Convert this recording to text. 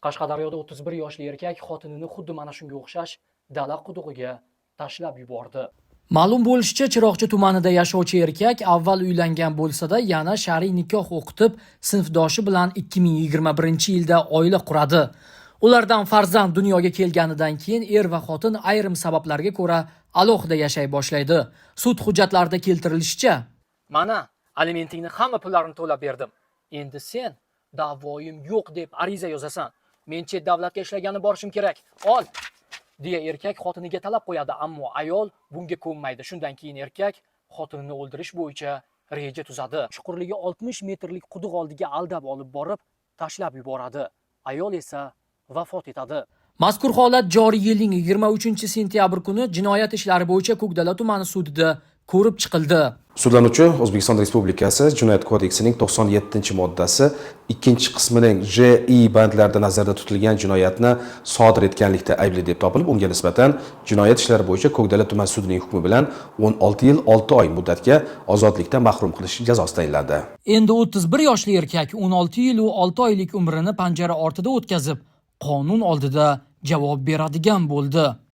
Qashqadaryoda 31 yoshli erkak xotinini xuddi mana shunga o'xshash dala qudug'iga tashlab yubordi. Ma'lum bo'lishicha, Chiroqchi tumanida yashovchi erkak avval uylangan bo'lsa-da, yana shar'iy nikoh o'qitib, sinfdoshi bilan 2021-yilda oila quradi. Ulardan farzand dunyoga kelganidan keyin er va xotin ayrim sabablarga ko'ra alohida yashay boshlaydi. Sud hujjatlarida keltirilishicha, mana alimentingni hamma pullarini to'lab berdim. Endi sen da'voyim yo'q deb ariza yozasan. Men chet davlatga ishlagani borishim kerak. Ol, deya erkak xotiniga talab qo'yadi, ammo ayol bunga ko'nmaydi. Shundan keyin erkak xotinini o'ldirish bo'yicha reja tuzadi. Chuqurligi 60 metrlik quduq oldiga aldab olib borib, tashlab yuboradi. Ayol esa vafot etadi. Mazkur holat joriy yilning 23-sentyabr kuni jinoyat ishlari bo'yicha Ko'kdala tumani sudida ko'rib chiqildi. Sudlanuvchi O'zbekiston Respublikasi Jinoyat kodeksining 97-moddasi 2-qismining J.I. bandlarida nazarda tutilgan jinoyatni sodir etganlikda aybli deb topilib, unga nisbatan jinoyat ishlari bo'yicha Ko'kdala tuman sudining hukmi bilan 16 yil 6 oy muddatga ozodlikdan mahrum qilish jazosi tayinlandi. Endi 31 yoshli erkak 16 yil va 6 oylik umrini panjara ortida o'tkazib, qonun oldida javob beradigan bo'ldi.